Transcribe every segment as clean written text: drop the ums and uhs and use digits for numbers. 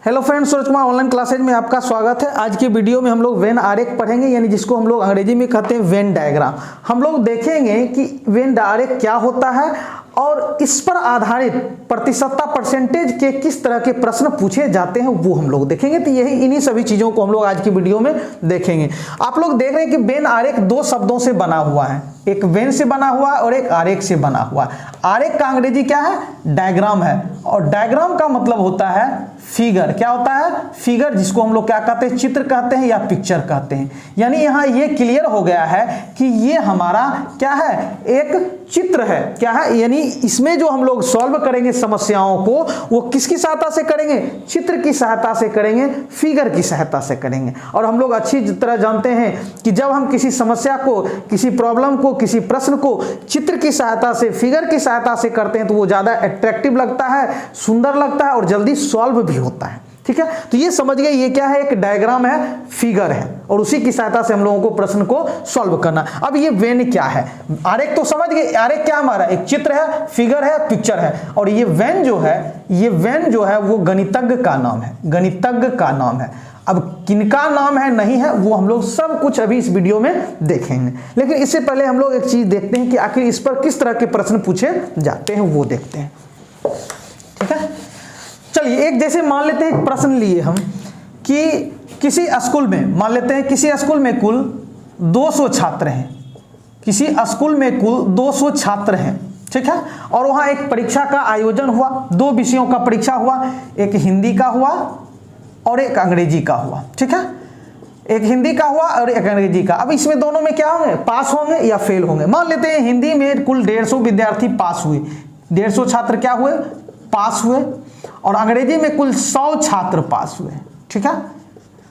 Hello friends, Suraj Kumar online classes में आपका स्वागत है। आज की वीडियो में हम लोग वेन आरेख पढ़ेंगे, यानी जिसको हम लोग अंग्रेजी में कहते हैं वेन डायग्राम। हम लोग देखेंगे कि वेन आरेख क्या होता है और इस पर आधारित प्रतिशतता परसेंटेज के किस तरह के प्रश्न पूछे जाते हैं वो हम लोग देखेंगे। तो यही इन्हीं सभी चीज़ों को हम लोग आज की वीडियो में देखेंगे। आप लोग देख रहे हैं कि वेन आरेख दो शब्दों से बना हुआ है, एक वेन से बना हुआ है और एक आरेख से बना हुआ है। आरेख का अंग्रेजी क्या है? डायग्राम है। और डायग्राम का मतलब होता है फिगर। क्या होता है? फिगर, जिसको हम लोग क्या कहते हैं? चित्र कहते हैं या पिक्चर कहते हैं। यानी यहाँ ये क्लियर हो गया है कि ये हमारा क्या है? एक चित्र है। क्या है? यानी इसमें जो हम लोग सॉल्व करेंगे समस्याओं को, वो किसकी सहायता से करेंगे? चित्र की सहायता से करेंगे, फिगर की सहायता से करेंगे। और हम लोग अच्छी तरह जानते हैं कि जब हम किसी समस्या को, किसी प्रॉब्लम को, किसी प्रश्न को चित्र की सहायता से, फिगर की सहायता से करते हैं तो वो ज्यादा अट्रैक्टिव लगता है, सुंदर लगता है और जल्दी सॉल्व भी होता है। ठीक है, तो ये समझ गए ये क्या है? एक डायग्राम है, फिगर है, और उसी की सहायता से हम लोगों को प्रश्न को सॉल्व करना। अब ये वेन क्या है? आरेख तो समझ गए। आरेख क्या हमारा? एक चित्र है, फिगर है, पिक्चर है। और ये वेन जो है, ये वेन जो है वो गणितज्ञ का नाम है, गणितज्ञ का नाम है। अब किनका नाम है नहीं है वो हम लोग सब कुछ अभी इस वीडियो में देखेंगे, लेकिन इससे पहले हम लोग एक चीज देखते हैं कि आखिर इस पर किस तरह के प्रश्न पूछे जाते हैं, वो देखते हैं। ठीक है, चलिए एक जैसे मान लेते हैं एक प्रश्न लिए हम कि किसी स्कूल में, मान लेते हैं किसी स्कूल में कुल 200 छात्र हैं। किसी स्कूल में कुल 200 छात्र हैं। ठीक है, और वहां एक परीक्षा का आयोजन हुआ। दो विषयों का परीक्षा हुआ, एक हिंदी का हुआ और एक अंग्रेजी का हुआ। ठीक है, एक हिंदी का हुआ और एक अंग्रेजी का। अब इसमें दोनों में क्या होंगे? पास होंगे या फेल होंगे। मान लेते हैं हिंदी में कुल 150 विद्यार्थी पास हुए, 150 छात्र क्या हुए? पास हुए। और अंग्रेजी में कुल 100 छात्र पास हुए। ठीक है,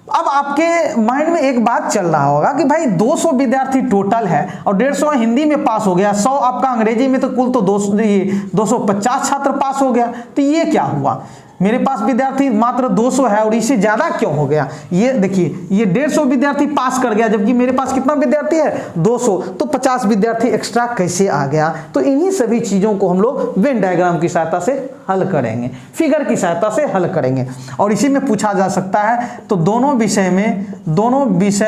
अब आपके माइंड में एक बात चल रहा होगा कि भाई 200 विद्यार्थी टोटल है और 150 हिंदी में पास हो गया, 100 आपका अंग्रेजी में, तो कुल तो 250 छात्र पास हो गया। तो ये क्या हुआ? मेरे पास विद्यार्थी मात्र 200 है और इससे ज्यादा क्यों हो गया? ये देखिए, ये 150 विद्यार्थी पास कर गया जबकि मेरे पास कितना विद्यार्थी है? 200, तो 50 विद्यार्थी एक्स्ट्रा कैसे आ गया? तो इन्हीं सभी चीजों को हम लोग वेन डायग्राम की सहायता से हल करेंगे, फिगर की सहायता से हल करेंगे। और इसी में पूछा जा सकता है तो दोनों विषय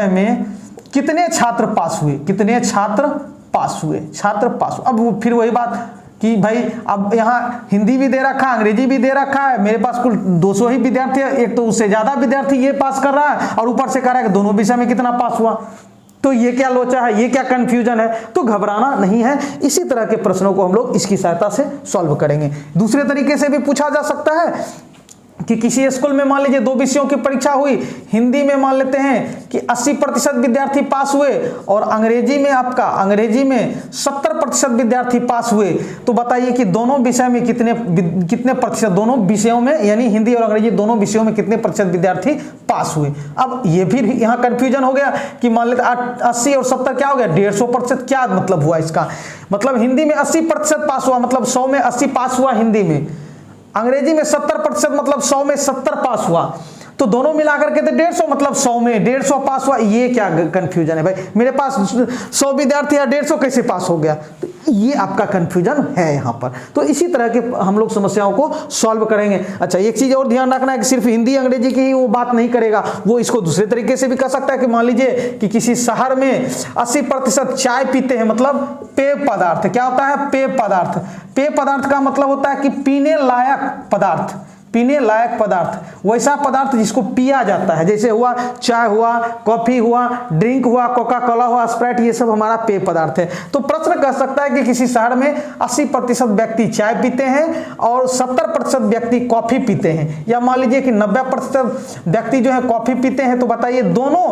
में कितने छात्र पास हुए? कितने छात्र पास हुए? छात्र पास हुए। अब फिर वही बात कि भाई अब यहाँ हिंदी भी दे रखा है, अंग्रेजी भी दे रखा है, मेरे पास कुल 200 ही विद्यार्थी है, एक तो उससे ज्यादा विद्यार्थी ये पास कर रहा है और ऊपर से कह रहा है कि दोनों विषय में कितना पास हुआ। तो ये क्या लोचा है? ये क्या कंफ्यूजन है? तो घबराना नहीं है, इसी तरह के प्रश्नों को हम लोग इसकी सहायता से सॉल्व करेंगे। दूसरे तरीके से भी पूछा जा सकता है कि किसी स्कूल में मान लीजिए 2 विषयों की परीक्षा हुई। हिंदी में मान लेते हैं कि 80% विद्यार्थी पास हुए और अंग्रेजी में 70% विद्यार्थी पास हुए। तो बताइए कि दोनों विषय में कितने प्रतिशत, दोनों विषयों में यानी हिंदी और अंग्रेजी दोनों विषयों में कितने प्रतिशत विद्यार्थी पास हुए? अब ये भी यहाँ कंफ्यूजन हो गया कि मान लेते 80 और 70 क्या हो गया? 150%। क्या मतलब हुआ इसका? मतलब हिंदी में 80% पास हुआ, मतलब 100 में 80 पास हुआ हिंदी में। अंग्रेजी में 70% मतलब 100 में 70 पास हुआ। तो दोनों मिलाकर के तो 150, मतलब 100 में 150 पास हुआ। ये क्या कंफ्यूजन है भाई? मेरे पास 100 विद्यार्थी है, 150 कैसे पास हो गया? तो ये आपका कंफ्यूजन है यहाँ पर। तो इसी तरह के हम लोग समस्याओं को सॉल्व करेंगे। अच्छा, एक चीज और ध्यान रखना है कि सिर्फ हिंदी अंग्रेजी की ही वो बात नहीं करेगा, वो इसको दूसरे तरीके से भी कर सकता है कि मान लीजिए कि किसी शहर में 80% चाय पीते हैं, मतलब पेय पदार्थ। क्या होता है? पेय पदार्थ। पेय पदार्थ का मतलब होता है कि पीने लायक पदार्थ, पीने लायक पदार्थ, वैसा पदार्थ जिसको पिया जाता है। जैसे हुआ चाय हुआ, कॉफी हुआ, ड्रिंक हुआ, कोका कोला हुआ, स्प्राइट, ये सब हमारा पेय पदार्थ है। तो प्रश्न कह सकता है कि किसी शहर में 80% व्यक्ति चाय पीते हैं और 70% व्यक्ति कॉफी पीते हैं, या मान लीजिए कि 90% व्यक्ति जो है कॉफी पीते हैं। तो बताइए दोनों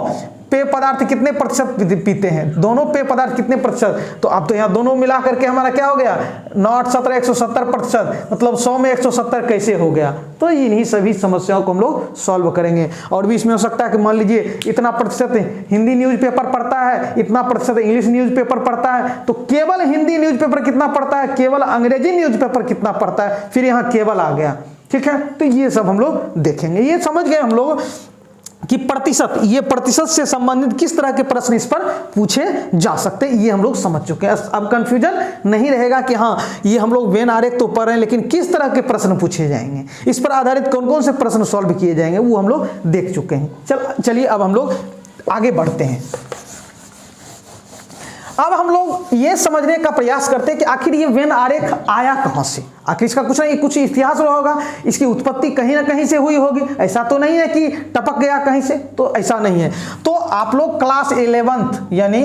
पेय पदार्थ कितने प्रतिशत पीते हैं? दोनों पेय पदार्थ कितने प्रतिशत? तो अब तो यहाँ दोनों मिला करके हमारा क्या हो गया? 9 8 17 170%, मतलब 100 में 170 कैसे हो गया? तो इन्हीं सभी समस्याओं को हम लोग सॉल्व करेंगे। और भी इसमें हो सकता है कि मान लीजिए इतना प्रतिशत हिंदी न्यूज़पेपर पढ़ता है, इतना प्रतिशत इंग्लिश न्यूज़पेपर पढ़ता है, तो केवल हिंदी न्यूज़पेपर कितना पढ़ता है, केवल अंग्रेजी न्यूज़पेपर कितना पढ़ता है, फिर यहाँ केवल आ गया। ठीक है, तो ये सब हम लोग देखेंगे। ये समझ गए हम लोग कि प्रतिशत, ये प्रतिशत से संबंधित किस तरह के प्रश्न इस पर पूछे जा सकते हैं, ये हम लोग समझ चुके हैं। अब कंफ्यूजन नहीं रहेगा कि हाँ ये हम लोग वेन आरेख तो पढ़ रहे हैं लेकिन किस तरह के प्रश्न पूछे जाएंगे, इस पर आधारित कौन कौन से प्रश्न सॉल्व किए जाएंगे वो हम लोग देख चुके हैं। चलिए अब हम लोग आगे बढ़ते हैं। अब हम लोग ये समझने का प्रयास करते हैं कि आखिर ये वेन आरेख आया कहां से, आखिर इसका कुछ ना कुछ इतिहास रहा होगा, इसकी उत्पत्ति कहीं ना कहीं से हुई होगी, ऐसा तो नहीं है कि टपक गया कहीं से, तो ऐसा नहीं है। तो आप लोग क्लास 11th यानी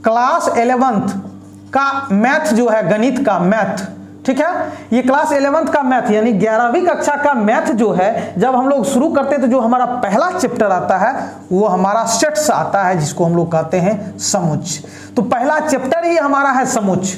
क्लास 11th का मैथ जो है, गणित का मैथ, ठीक है, ये क्लास 11th का मैथ यानी 11वीं कक्षा का मैथ जो है, जब हम लोग शुरू करते हैं तो जो हमारा पहला चैप्टर आता है वो हमारा सेट्स आता है, जिसको हम लोग कहते हैं समुच्च। तो पहला चैप्टर ही हमारा है समुच्च।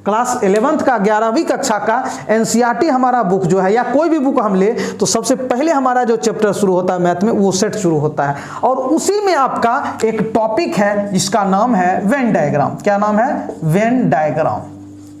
क्लास 11th का 11वीं कक्षा का एनसीईआरटी हमारा बुक जो है, या कोई भी बुक हम ले तो सबसे पहले हमारा जो चैप्टर शुरू होता है मैथ में वो सेट शुरू होता है, और उसी में आपका एक टॉपिक है जिसका नाम है वेन डायग्राम। क्या नाम है? वेन डायग्राम,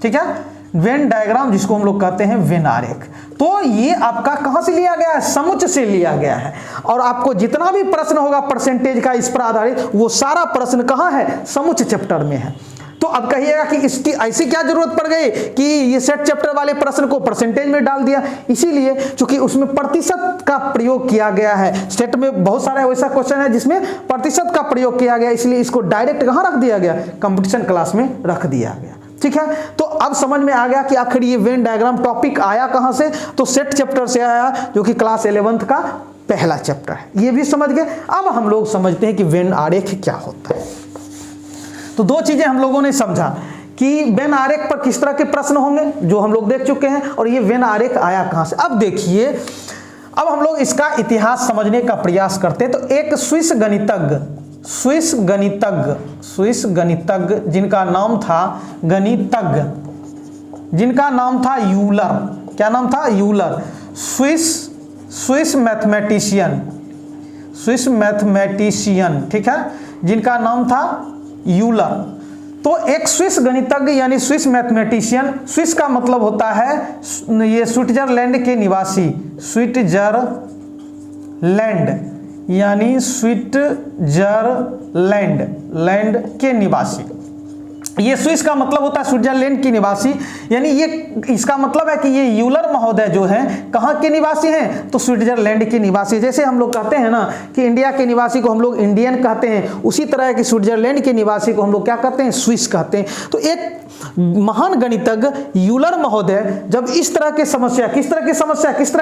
ठीक है, वेन डायग्राम, जिसको हम लोग कहते हैं वेन आरेख। तो ये आपका कहां से लिया गया है? समुच्च से लिया गया है। और आपको जितना भी प्रश्न होगा परसेंटेज का इस पर आधारित, वो सारा प्रश्न कहां है? समुच्च चैप्टर में है। तो अब कहिएगा कि इसकी ऐसी क्या जरूरत पड़ गई कि ये सेट चैप्टर वाले प्रश्न को परसेंटेज में डाल दिया? इसीलिए क्योंकि उसमें प्रतिशत का प्रयोग किया गया है। सेट में बहुत सारे वैसा क्वेश्चन है जिसमें प्रतिशत का प्रयोग किया गया, इसलिए इसको डायरेक्ट कहां रख दिया गया? कंपटीशन क्लास में रख दिया गया, ठीक है। तो अब समझ में आ गया कि आखिर ये वेन डायग्राम टॉपिक आया कहां से? तो सेट चैप्टर से आया, जो कि क्लास 11th का पहला चैप्टर है। ये भी समझ गए। अब हम लोग समझते हैं कि वेन आरेख क्या होता है। तो दो चीजें हम लोगों ने समझा कि वेन आरेख पर किस तरह के प्रश्न होंगे, जो हम लोग देख चुके हैं, और ये वेन आरेख आया कहां से। अब देखिए, अब हम लोग इसका इतिहास समझने का प्रयास करते हैं। तो एक स्विस गणितज्ञ जिनका नाम था यूलर। क्या नाम था? यूलर। स्विस मैथमेटिशियन, ठीक है, जिनका नाम था यूलर। तो एक स्विस गणितज्ञ यानी स्विस मैथमेटिशियन, स्विस का मतलब होता है ये स्विट्जरलैंड के निवासी, स्विट्जरलैंड यानी स्विट्जरलैंड के निवासी। ये स्विस का मतलब होता है स्विट्जरलैंड की निवासी, यानी ये इसका मतलब है कि ये यूलर महोदय जो हैं कहाँ के निवासी हैं? तो स्विट्जरलैंड के निवासी। जैसे हम लोग कहते हैं ना कि इंडिया के निवासी को हम लोग इंडियन कहते हैं, उसी तरह कि स्विट्जरलैंड के निवासी को हम लोग क्या कहते हैं? स्विस कहते हैं। तो एक महान गणितज्ञ यूलर महोदय जब इस तरह के समस्या, किस तरह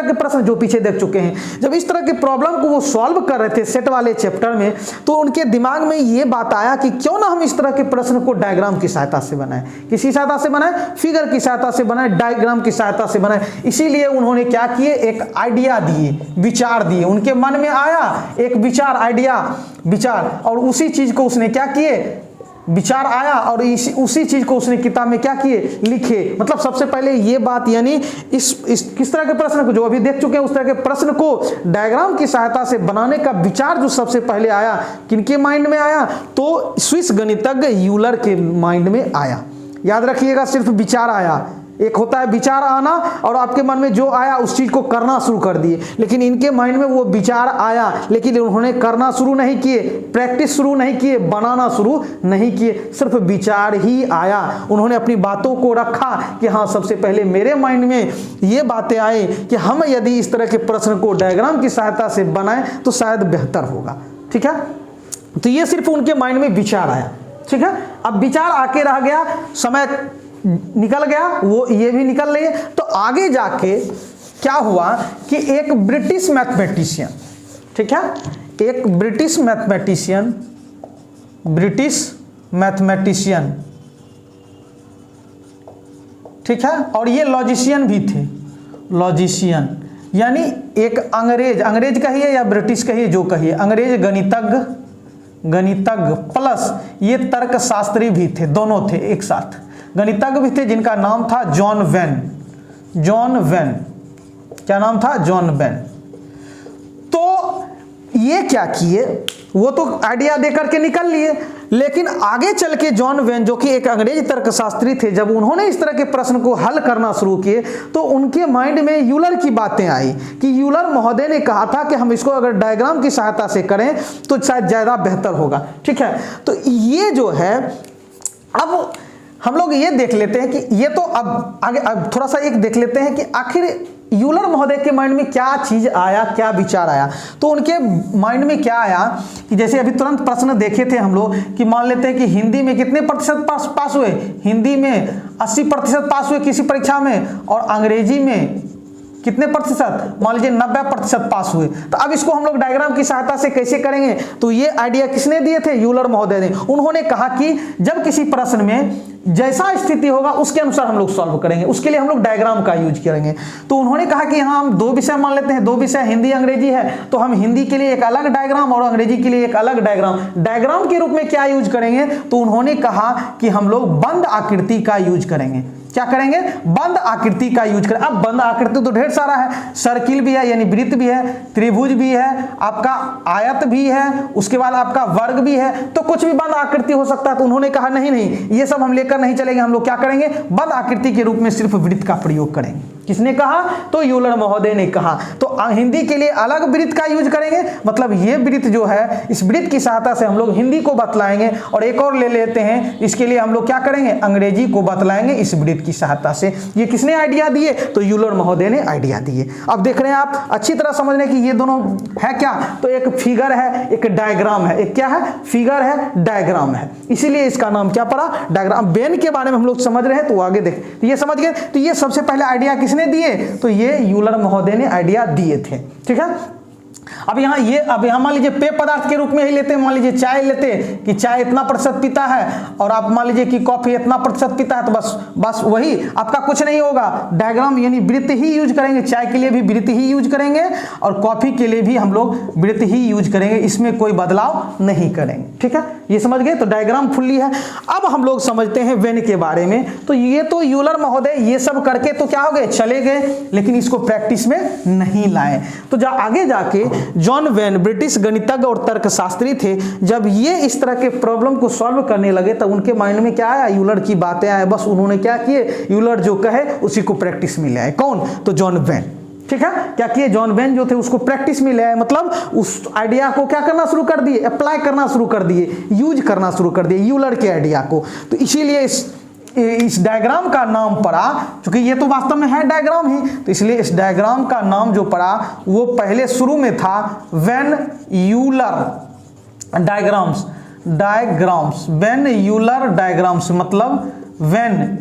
के प्रश्न जो पीछे देख चुके हैं, जब इस तरह के प्रॉब्लम को वो सॉल्व कर रहे थे सेट वाले चैप्टर में, तो उनके दिमाग में ये बात आया कि क्यों ना हम इस तरह के प्रश्न को डायग्राम की सहायता से बनाएं। किसी सहायता से बनाएं? फिगर की सहायता से बनाएं, डायग्राम की सहायता से बनाएं। इसीलिए उन्होंने क्या किए? एक आइडिया दिए, विचार दिए। उनके मन में आया एक विचार, और उसी चीज को उसने क्या किए? विचार आया और उसी चीज को उसने किताब में क्या किए? लिखे। मतलब सबसे पहले ये बात, यानी इस किस तरह के प्रश्न को जो अभी देख चुके हैं उस तरह के प्रश्न को डायग्राम की सहायता से बनाने का विचार जो सबसे पहले आया, किनके माइंड में आया? तो स्विस गणितज्ञ यूलर के माइंड में आया। याद रखिएगा, सिर्फ विचार आया। एक होता है विचार आना, और आपके मन में जो आया उस चीज को करना शुरू कर दिए। लेकिन इनके माइंड में वो विचार आया, लेकिन उन्होंने करना शुरू नहीं किए, प्रैक्टिस शुरू नहीं किए, बनाना शुरू नहीं किए, सिर्फ विचार ही आया। उन्होंने अपनी बातों को रखा कि हाँ, सबसे पहले मेरे माइंड में ये बातें आए कि हम यदि इस तरह के प्रश्न को डायग्राम की सहायता से बनाएं तो शायद बेहतर होगा, ठीक है। तो ये सिर्फ उनके माइंड में विचार आया, ठीक है। अब विचार आके रह गया, समय निकल गया, वो ये भी निकल रही है। तो आगे जाके क्या हुआ कि एक ब्रिटिश मैथमेटिशियन, ठीक है, एक ब्रिटिश मैथमेटिशियन, ठीक है, और ये लॉजिशियन भी थे। लॉजिशियन यानी एक अंग्रेज कहिए या ब्रिटिश कहिए, जो कहिए, अंग्रेज गणितज्ञ प्लस ये तर्कशास्त्री भी थे, दोनों थे एक साथ। गणितज्ञ भी थे जिनका नाम था जॉन वेन। क्या नाम था? John when. तो ये क्या किए? वो तो आइडिया दे करके निकल लिए, लेकिन आगे चल के जॉन वेन जो कि एक अंग्रेज तर्कशास्त्री थे, जब उन्होंने इस तरह के प्रश्न को हल करना शुरू किए तो उनके माइंड में यूलर की बातें आई कि यूलर महोदय ने कहा था कि हम इसको अगर डायग्राम की सहायता से करें तो शायद ज़्यादा बेहतर होगा। ठीक है, तो ये जो है, अब हम लोग ये देख लेते हैं कि ये तो अब थोड़ा सा एक देख लेते हैं कि आखिर यूलर महोदय के माइंड में क्या चीज आया, क्या विचार आया। तो उनके माइंड में क्या आया कि जैसे अभी तुरंत प्रश्न देखे थे हम लोग कि मान लेते हैं कि हिंदी में कितने प्रतिशत पास हुए, हिंदी में 80% पास हुए किसी परीक्षा में, और अंग्रेजी में कितने प्रतिशत, मान लीजिए 90% पास हुए। तो अब इसको हम लोग डायग्राम की सहायता से कैसे करेंगे, तो ये आइडिया किसने दिए थे, यूलर महोदय ने। उन्होंने कहा कि जब किसी प्रश्न में जैसा स्थिति होगा उसके अनुसार हम लोग सॉल्व करेंगे, उसके लिए हम लोग डायग्राम का यूज करेंगे। तो उन्होंने कहा कि हाँ, हम 2 विषय मान लेते हैं, 2 विषय हिंदी अंग्रेजी है, तो हम हिंदी के लिए एक अलग डायग्राम और अंग्रेजी के लिए एक अलग डायग्राम। डायग्राम के रूप में क्या यूज करेंगे, तो उन्होंने कहा कि हम लोग बंद आकृति का यूज करेंगे। क्या करेंगे, बंद आकृति का यूज करें। अब बंद आकृति तो ढेर सारा है, सर्किल भी है यानी वृत्त भी है, त्रिभुज भी है, आपका आयत भी है, उसके बाद आपका वर्ग भी है, तो कुछ भी बंद आकृति हो सकता है। तो उन्होंने कहा नहीं, ये सब हम लेकर नहीं चलेंगे, हम लोग क्या करेंगे, बंद आकृति के रूप में सिर्फ वृत्त का प्रयोग करेंगे। किसने कहा, तो यूलर महोदय ने कहा। तो हिंदी के लिए अलग वृत्त का यूज करेंगे, मतलब ये वृत्त जो है, इस वृत्त की सहायता से हम लोग हिंदी को बतलाएंगे। और एक और ले लेते हैं, इसके लिए हम लोग क्या करेंगे, अंग्रेजी को बतलाएंगे इस वृत्त की सहायता से। ये किसने आइडिया दिए, तो यूलर महोदय ने आइडिया दिए। अब देख रहे हैं आप, अच्छी तरह समझ रहे हैं कि ये दोनों है क्या, तो एक फिगर है, एक डायग्राम है। एक क्या है, फिगर है, डायग्राम है, इसीलिए इसका नाम क्या पड़ा, डायग्राम। वेन के बारे में हम लोग समझ रहे हैं, तो आगे देख, तो ये समझ गए। तो ये सबसे पहले आइडिया किसने दिए, तो ये यूलर महोदय ने आइडिया दिए थे। ठीक है, अब यहाँ मान लीजिए पेय पदार्थ के रूप में ही लेते हैं, मान लीजिए चाय लेते हैं कि चाय इतना प्रतिशत पीता है, और आप मान लीजिए कि कॉफी इतना प्रतिशत पीता है, तो बस वही आपका कुछ नहीं होगा, डायग्राम यानी वृत्त ही यूज करेंगे। चाय के लिए भी वृत्त ही यूज करेंगे और कॉफी के लिए भी हम लोग वृत्त ही यूज करेंगे, इसमें कोई बदलाव नहीं करेंगे। ठीक है, ये समझ गए, तो डायग्राम फुल्ली है। अब हम लोग समझते हैं वेन के बारे में। तो ये तो यूलर महोदय ये सब करके तो क्या हो गए, चले गए, लेकिन इसको प्रैक्टिस में नहीं लाए। तो आगे जाके जॉन वेन ब्रिटिश गणितज्ञ और तर्कशास्त्री थे, जब ये इस तरह के प्रॉब्लम को सॉल्व करने लगे तो उनके माइंड में क्या आया, यूलर की बातें आए। बस उन्होंने क्या किए, यूलर जो कहे उसी को प्रैक्टिस में ले आए। कौन, तो जॉन वेन। ठीक है, क्या किए, जॉन वेन जो थे उसको प्रैक्टिस में ले आए, मतलब उस आइडिया को क्या करना शुरू कर दिए, अप्लाई करना शुरू कर दिए, यूज करना शुरू कर दिए यूलर के आइडिया को। तो इसीलिए इस डायग्राम का नाम पड़ा, क्योंकि ये तो वास्तव में है डायग्राम ही, तो इसलिए इस डायग्राम का नाम जो पड़ा वो पहले शुरू में था when Euler diagrams, when Euler diagrams, मतलब वेन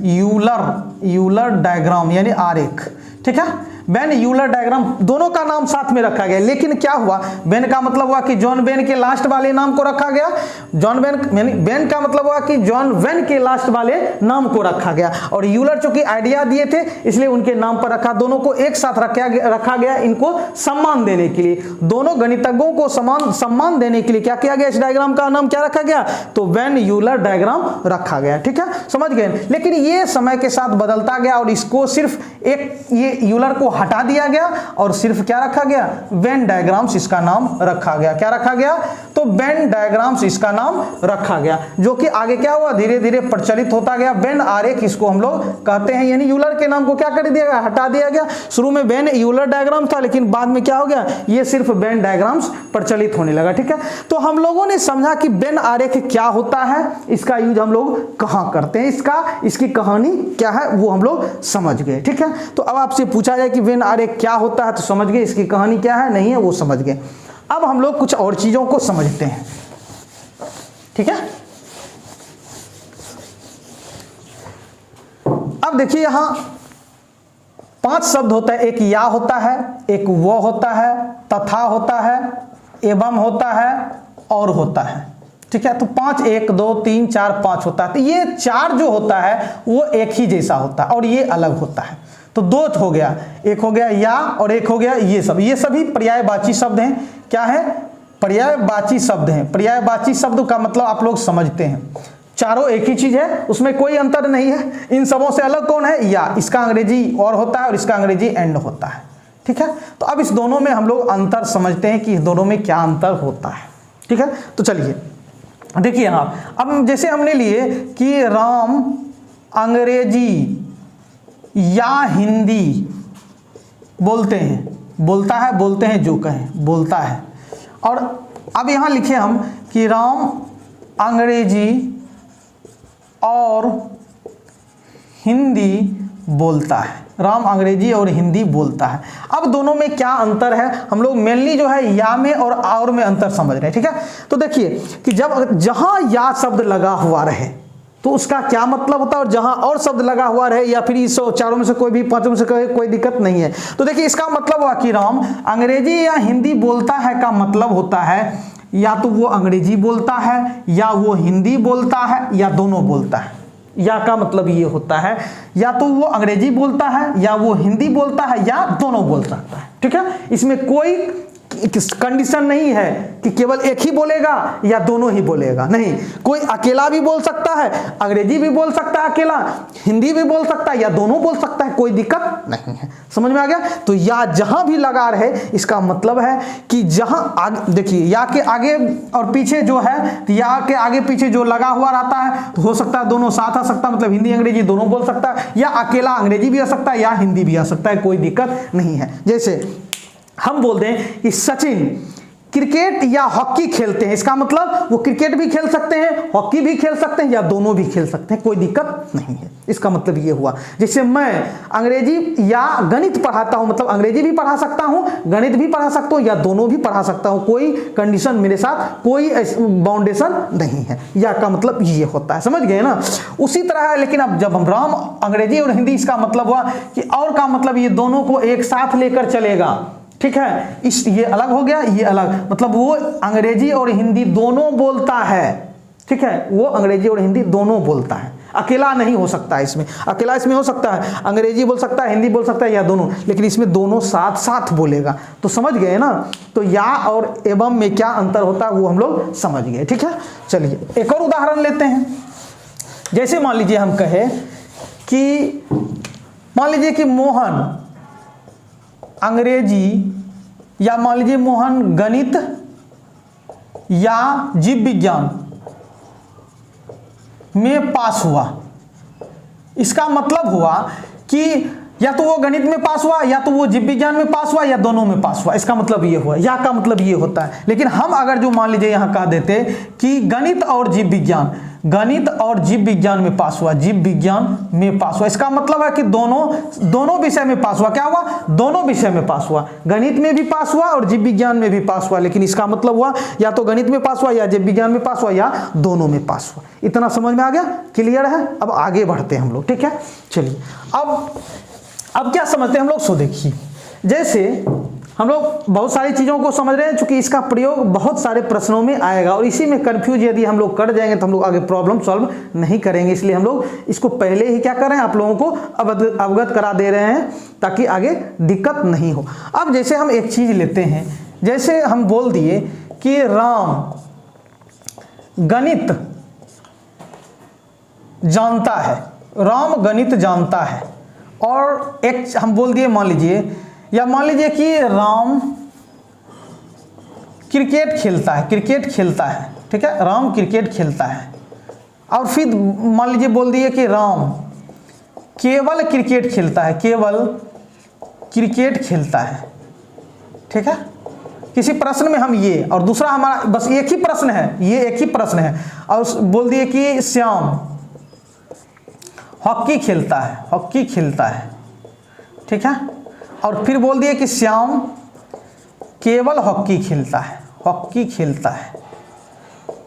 यूलर डायग्राम यानी आरेख। ठीक है, वेन यूलर डायग्राम दोनों का नाम साथ में रखा गया, लेकिन क्या हुआ, वेन का मतलब हुआ कि जॉन वेन के लास्ट वाले नाम को रखा गया, वेन का मतलब हुआ कि जॉन वेन के लास्ट वाले नाम को रखा गया, और यूलर चूंकि आइडिया दिए थे इसलिए उनके नाम पर रखा। दोनों को एक साथ रखा गया इनको सम्मान देने के लिए, दोनों गणितज्ञों को सम्मान देने के लिए क्या किया गया, इस डायग्राम का नाम क्या रखा गया, तो वेन यूलर डायग्राम रखा गया। ठीक है, समझ गए। लेकिन ये समय के साथ बदलता गया और इसको सिर्फ एक ये यूलर को हटा दिया गया और सिर्फ क्या रखा गया, वेन डायग्राम्स इसका नाम रखा गया। क्या रखा गया, तो वेन डायग्राम्स इसका नाम रखा गया, जो कि आगे क्या हुआ, धीरे धीरे प्रचलित होता गया। वेन आरेख इसको हम लोग कहते हैं, यानी यूलर के नाम को क्या कर दिया गया, हटा दिया गया। शुरू में वेन यूलर डायग्राम था, लेकिन बाद में क्या हो गया, ये सिर्फ वेन डायग्राम्स प्रचलित होने लगा। ठीक है, तो हम लोगों ने समझा कि वेन आरेख क्या होता है, इसका यूज हम लोग कहाँ करते हैं, इसकी कहानी क्या है वो हम लोग समझ गए। ठीक है, तो अब आपसे पूछा जाए कि वेन आरेख क्या होता है, तो समझ गए, इसकी कहानी क्या है नहीं है वो समझ गए। अब हम लोग कुछ और चीजों को समझते हैं। ठीक है, अब देखिए यहां 5 शब्द होता है, एक या होता है, एक वो होता है, तथा होता है, एवं होता है और होता है। ठीक है, तो 5 1 2 3 4 5 होता है। तो ये 4 जो होता है वो एक ही जैसा होता है और ये अलग होता है। तो 2 हो गया, एक हो गया या और एक हो गया ये सब। ये सभी पर्यायवाची शब्द हैं। क्या है, पर्यायवाची शब्द हैं। पर्यायवाची शब्द का मतलब आप लोग समझते हैं, चारों एक ही चीज है, उसमें कोई अंतर नहीं है। इन सबों से अलग कौन है, या। इसका अंग्रेजी और होता है और इसका अंग्रेजी एंड होता है। ठीक है, तो अब इस दोनों में हम लोग अंतर समझते हैं कि इस दोनों में क्या अंतर होता है। ठीक है। तो चलिए देखिए यहाँ, अब जैसे हमने लिए कि राम अंग्रेजी या हिंदी बोलते हैं, बोलता है, बोलते हैं जो कहें, बोलता है। और अब यहाँ लिखे हम कि राम अंग्रेजी और हिंदी बोलता है, राम अंग्रेजी और हिंदी बोलता है। अब दोनों में क्या अंतर है, हम लोग मेनली जो है या में और में अंतर समझ रहे हैं, ठीक है। तो देखिए कि जब जहां या शब्द लगा हुआ रहे तो उसका क्या मतलब होता है, और जहां और शब्द लगा हुआ रहे या फिर इस चारों में से कोई भी, पांचों में से कोई दिक्कत नहीं है। तो देखिए इसका मतलब हुआ कि राम अंग्रेजी या हिंदी बोलता है का मतलब होता है या तो वो अंग्रेजी बोलता है या वो हिंदी बोलता है या दोनों बोलता है। या का मतलब ये होता है या तो वो अंग्रेजी बोलता है या वो हिंदी बोलता है या दोनों बोल सकता है, ठीक है। इसमें कोई कंडीशन नहीं है कि केवल एक ही बोलेगा या दोनों ही बोलेगा, नहीं। कोई अकेला भी बोल सकता है, अंग्रेजी भी बोल सकता है अकेला, हिंदी भी बोल सकता है या दोनों बोल सकता है, कोई दिक्कत नहीं है। समझ में आ गया। तो या जहां भी लगा रहे इसका मतलब है कि जहां आगे, देखिए या के आगे और पीछे जो है, या के आगे पीछे जो लगा हुआ रहता है तो हो सकता है दोनों साथ आ सकता है, मतलब हिंदी अंग्रेजी दोनों बोल सकता है, या अकेला अंग्रेजी भी आ सकता है या हिंदी भी आ सकता है, कोई दिक्कत नहीं है। जैसे हम बोल दें कि सचिन क्रिकेट या हॉकी खेलते हैं, इसका मतलब वो क्रिकेट भी खेल सकते हैं, हॉकी भी खेल सकते हैं या दोनों भी खेल सकते हैं, कोई दिक्कत नहीं है। इसका मतलब ये हुआ। जैसे मैं अंग्रेजी या गणित पढ़ाता हूं, मतलब अंग्रेजी भी पढ़ा सकता हूं, गणित भी पढ़ा सकता हूं या दोनों भी पढ़ा सकता हूं, कोई कंडीशन मेरे साथ, कोई बाउंडेशन नहीं है। या का मतलब ये होता है, समझ गए ना। उसी तरह है, लेकिन अब जब हम राम अंग्रेजी और हिंदी, इसका मतलब हुआ कि और का मतलब ये दोनों को एक साथ लेकर चलेगा, ठीक है। इस ये अलग हो गया, ये अलग, मतलब वो अंग्रेजी और हिंदी दोनों बोलता है, ठीक है। वो अंग्रेजी और हिंदी दोनों बोलता है, अकेला नहीं हो सकता है। इसमें अकेला इसमें हो सकता है, अंग्रेजी बोल सकता है, हिंदी बोल सकता है या दोनों, लेकिन इसमें दोनों साथ साथ बोलेगा। तो समझ गए ना। तो या और एवं में क्या अंतर होता है वो हम लोग समझ गए, ठीक है। चलिए एक और उदाहरण लेते हैं। जैसे मान लीजिए हम कहे कि मान लीजिए कि मोहन अंग्रेजी या मान लीजिए मोहन गणित या जीव विज्ञान में पास हुआ। इसका मतलब हुआ कि या तो वो गणित में पास हुआ या तो वो जीव विज्ञान में पास हुआ या दोनों में पास हुआ, इसका मतलब ये हुआ। या का मतलब ये होता है। लेकिन हम अगर जो मान लीजिए यहां कह देते कि गणित और जीव विज्ञान, गणित और जीव विज्ञान में पास हुआ, जीव विज्ञान में पास हुआ, इसका मतलब है कि दोनों विषय में पास हुआ। क्या हुआ, दोनों विषय में पास हुआ, गणित में भी पास हुआ और जीव विज्ञान में भी पास हुआ। लेकिन इसका मतलब हुआ या तो गणित में पास हुआ या जीव विज्ञान में पास हुआ या दोनों में पास हुआ। इतना समझ में आ गया, क्लियर है। अब आगे बढ़ते हैं हम लोग, ठीक है। चलिए अब क्या समझते हैं हम लोग। सो देखिए, जैसे हम लोग बहुत सारी चीज़ों को समझ रहे हैं, चूंकि इसका प्रयोग बहुत सारे प्रश्नों में आएगा और इसी में कंफ्यूज यदि हम लोग कर जाएंगे तो हम लोग आगे प्रॉब्लम सॉल्व नहीं करेंगे। इसलिए हम लोग इसको पहले ही क्या कर रहे हैं, आप लोगों को अवगत करा दे रहे हैं ताकि आगे दिक्कत नहीं हो। अब जैसे हम एक चीज़ लेते हैं, जैसे हम बोल दिए कि राम गणित जानता है, राम गणित जानता है, और एक हम बोल दिए मान लीजिए, या मान लीजिए कि राम क्रिकेट खेलता है, क्रिकेट खेलता है, ठीक है, राम क्रिकेट खेलता है। और फिर मान लीजिए बोल दिए कि राम केवल क्रिकेट खेलता है, केवल क्रिकेट खेलता है, ठीक है। किसी प्रश्न में हम ये, और दूसरा हमारा बस एक ही प्रश्न है, ये एक ही प्रश्न है, और बोल दिए कि श्याम हॉकी खेलता है, हॉकी खेलता है, ठीक है। और फिर बोल दिए कि श्याम केवल हॉकी खेलता है, हॉकी खेलता है,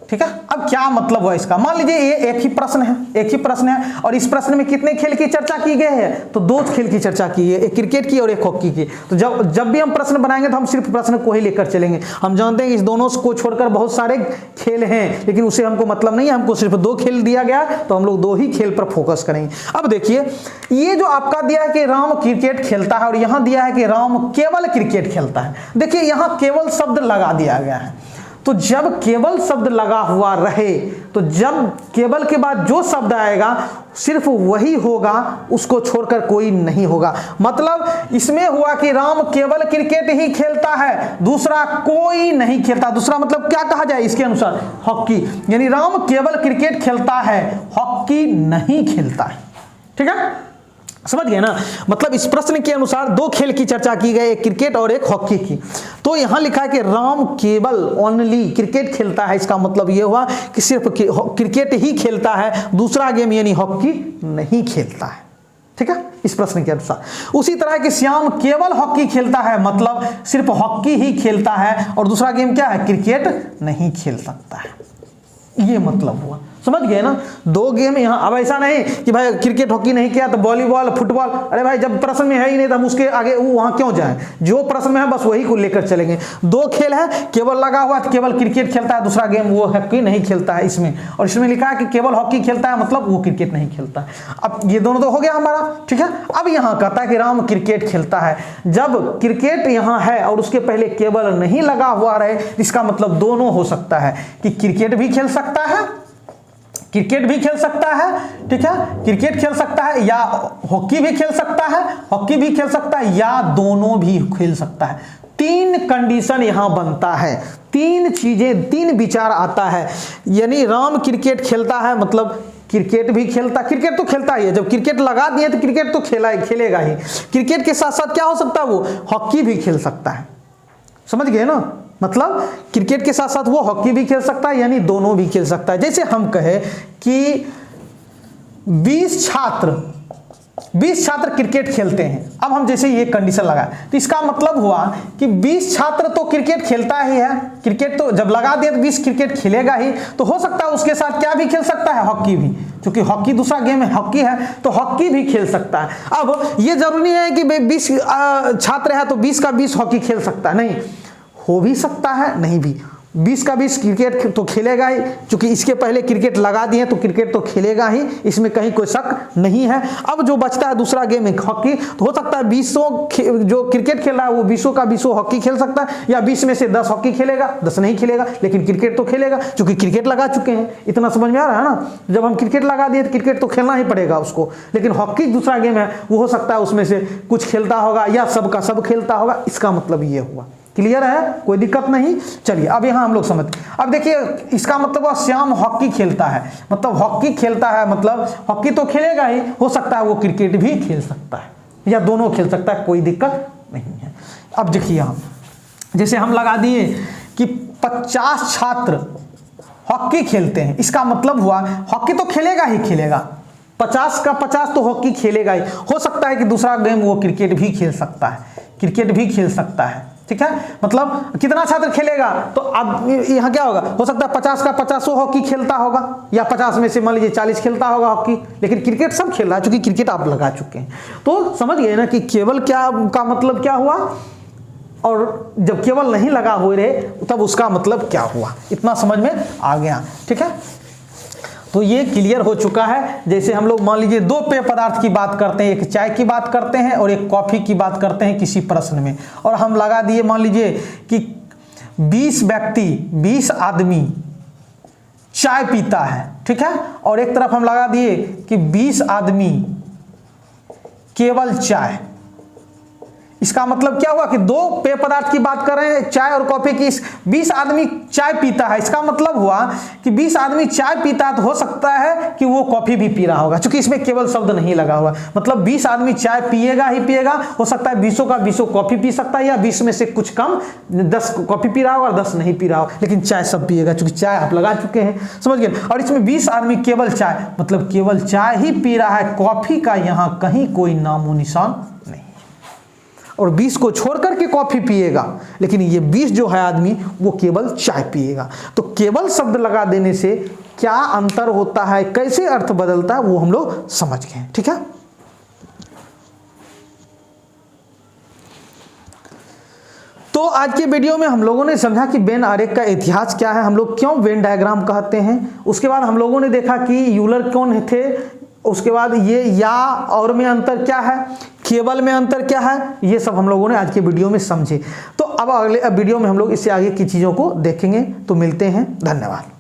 ठीक है। अब क्या मतलब हुआ इसका, मान लीजिए ये एक ही प्रश्न है, एक ही प्रश्न है, और इस प्रश्न में कितने खेल की चर्चा की गई है, तो दो खेल की चर्चा की है, एक क्रिकेट की और एक हॉकी की। तो जब भी हम प्रश्न बनाएंगे तो हम सिर्फ प्रश्न को ही लेकर चलेंगे। हम जानते हैं कि इस दोनों को छोड़कर बहुत सारे खेल हैं, लेकिन उसे हमको मतलब नहीं है, हमको सिर्फ दो खेल दिया गया, तो हम लोग दो ही खेल पर फोकस करेंगे। अब देखिए, ये जो आपका दिया है कि राम क्रिकेट खेलता है और यहां दिया है कि राम केवल क्रिकेट खेलता है। देखिए यहां केवल शब्द लगा दिया गया है, तो जब केवल शब्द लगा हुआ रहे, तो जब केवल के बाद जो शब्द आएगा सिर्फ वही होगा, उसको छोड़कर कोई नहीं होगा। मतलब इसमें हुआ कि राम केवल क्रिकेट ही खेलता है, दूसरा कोई नहीं खेलता। दूसरा मतलब क्या कहा जाए इसके अनुसार, हॉकी, यानी राम केवल क्रिकेट खेलता है, हॉकी नहीं खेलता है। ठीक है, समझ गए ना। मतलब इस प्रश्न के अनुसार दो खेल की चर्चा की गई, एक क्रिकेट और एक हॉकी की। तो यहां लिखा है कि राम केवल ओनली क्रिकेट खेलता है, इसका मतलब यह हुआ कि सिर्फ क्रिकेट ही खेलता है, दूसरा गेम यानी हॉकी नहीं खेलता है। ठीक है, इस प्रश्न के अनुसार। उसी तरह कि श्याम केवल हॉकी खेलता है, मतलब सिर्फ हॉकी ही खेलता है और दूसरा गेम क्या है, क्रिकेट नहीं खेल सकता है। ये मतलब हुआ, समझ गए ना। दो गेम यहाँ। अब ऐसा नहीं कि भाई क्रिकेट हॉकी नहीं किया तो वॉलीबॉल फुटबॉल, अरे भाई जब प्रश्न में है ही नहीं तो हम उसके आगे वहां क्यों जाएं, जो प्रश्न में है बस वही को लेकर चलेंगे। दो खेल है, केवल लगा हुआ तो केवल क्रिकेट खेलता है, दूसरा गेम वो हॉकी नहीं खेलता है इसमें। और इसमें लिखा है कि केवल हॉकी खेलता है, मतलब वो क्रिकेट नहीं खेलता है। अब ये दोनों तो हो गया हमारा। ठीक है, अब यहाँ कहता है कि राम क्रिकेट खेलता है। जब क्रिकेट यहाँ है और उसके पहले केवल नहीं लगा हुआ रहे, इसका मतलब दोनों हो सकता है कि क्रिकेट भी खेल सकता है, क्रिकेट भी खेल सकता है। ठीक है, क्रिकेट खेल सकता है या हॉकी भी खेल सकता है, हॉकी भी खेल सकता है या दोनों भी खेल सकता है। तीन कंडीशन यहां बनता है, तीन चीजें, तीन विचार आता है। यानी राम क्रिकेट खेलता है मतलब क्रिकेट भी खेलता, क्रिकेट तो खेलता ही है, जब क्रिकेट लगा दिए तो क्रिकेट तो खेलेगा ही। क्रिकेट के साथ साथ क्या हो सकता है, वो हॉकी भी खेल सकता है। समझ गए ना, मतलब क्रिकेट के साथ साथ वो हॉकी भी खेल सकता है, यानी दोनों भी खेल सकता है। जैसे हम कहे कि 20 छात्र क्रिकेट खेलते हैं। अब हम जैसे ये कंडीशन लगाए तो इसका मतलब हुआ कि 20 छात्र तो क्रिकेट खेलता ही है, क्रिकेट तो जब लगा दिया तो 20 क्रिकेट खेलेगा ही, तो हो सकता है उसके साथ क्या भी खेल सकता है, हॉकी भी, क्योंकि हॉकी दूसरा गेम है, हॉकी है तो हॉकी भी खेल सकता है। अब ये जरूरी है कि 20 छात्र है तो 20 का 20 हॉकी खेल सकता है, नहीं, हो भी सकता है, नहीं भी। 20 का 20 क्रिकेट तो खेलेगा ही, क्योंकि इसके पहले क्रिकेट लगा दिए तो क्रिकेट तो खेलेगा ही, इसमें कहीं कोई शक नहीं है। अब जो बचता है दूसरा गेम है हॉकी, तो हो सकता है 20 जो क्रिकेट खेल रहा है वो 20 का 20 हॉकी खेल सकता है, या 20 में से 10 हॉकी खेलेगा, 10 नहीं खेलेगा, लेकिन क्रिकेट तो खेलेगा क्योंकि क्रिकेट लगा चुके हैं। इतना समझ में आ रहा है ना। जब हम क्रिकेट लगा दिए तो क्रिकेट तो खेलना ही पड़ेगा उसको, लेकिन हॉकी दूसरा गेम है, वो हो सकता है उसमें से कुछ खेलता होगा या सब का सब खेलता होगा। इसका मतलब ये हुआ। क्लियर है, कोई दिक्कत नहीं। चलिए अब यहां हम लोग समझ, अब देखिए इसका मतलब श्याम हॉकी खेलता है, मतलब हॉकी खेलता है मतलब हॉकी तो खेलेगा ही, हो सकता है वो क्रिकेट भी खेल सकता है या दोनों खेल सकता है, कोई दिक्कत नहीं है। अब देखिए यहां जैसे हम लगा दिए कि 50 छात्र हॉकी खेलते हैं, इसका मतलब हुआ हॉकी तो खेलेगा ही खेलेगा, 50 का 50 तो हॉकी खेलेगा ही। हो सकता है कि दूसरा गेम वो क्रिकेट भी खेल सकता है, क्रिकेट भी खेल सकता है। ठीक है, मतलब कितना छात्र खेलेगा, तो अब यहाँ क्या होगा, हो सकता है 50 का 50 हॉकी खेलता होगा, या 50 में से मान लीजिए 40 खेलता होगा हॉकी, लेकिन क्रिकेट सब खेल रहा है क्योंकि क्रिकेट आप लगा चुके हैं। तो समझ गए ना कि केवल क्या का मतलब क्या हुआ, और जब केवल नहीं लगा हुए रहे तब उसका मतलब क्या हुआ, इतना समझ में आ गया। ठीक है, तो ये क्लियर हो चुका है। जैसे हम लोग मान लीजिए दो पेय पदार्थ की बात करते हैं, एक चाय की बात करते हैं और एक कॉफी की बात करते हैं किसी प्रश्न में, और हम लगा दिए मान लीजिए कि 20 व्यक्ति 20 आदमी चाय पीता है। ठीक है, और एक तरफ हम लगा दिए कि 20 आदमी केवल चाय। इसका मतलब क्या हुआ कि दो पेय पदार्थ की बात कर रहे हैं, चाय और कॉफी की। 20 आदमी चाय पीता है, इसका मतलब हुआ कि 20 आदमी चाय पीता है तो हो सकता है कि वो कॉफी भी पी रहा होगा, क्योंकि इसमें केवल शब्द नहीं लगा हुआ। मतलब 20 आदमी चाय पिएगा ही पिएगा, हो सकता है 20 का 20 कॉफी पी सकता है, या 20 में से कुछ कम 10 कॉफी पी रहा होगा और 10 नहीं पी रहा होगा, लेकिन चाय सब पिएगा क्योंकि चाय आप लगा चुके हैं। समझ गए। और इसमें 20 आदमी केवल चाय, मतलब केवल चाय ही पी रहा है, कॉफी का यहां कहीं कोई नामो निशान नहीं, और 20 को छोड़ करके कॉफी पिएगा, लेकिन ये 20 जो है आदमी वो केवल चाय पिएगा। तो केवल शब्द लगा देने से क्या अंतर होता है, कैसे अर्थ बदलता है, वो हम लोग समझ गए। ठीक है, तो आज के वीडियो में हम लोगों ने समझा कि वेन आरेख का इतिहास क्या है, हम लोग क्यों वेन डायग्राम कहते हैं। उसके बाद हम लोगों ने देखा कि यूलर कौन थे, उसके बाद ये या और में अंतर क्या है, केवल में अंतर क्या है, ये सब हम लोगों ने आज के वीडियो में समझे। तो अब अगले वीडियो में हम लोग इससे आगे की चीज़ों को देखेंगे। तो मिलते हैं, धन्यवाद।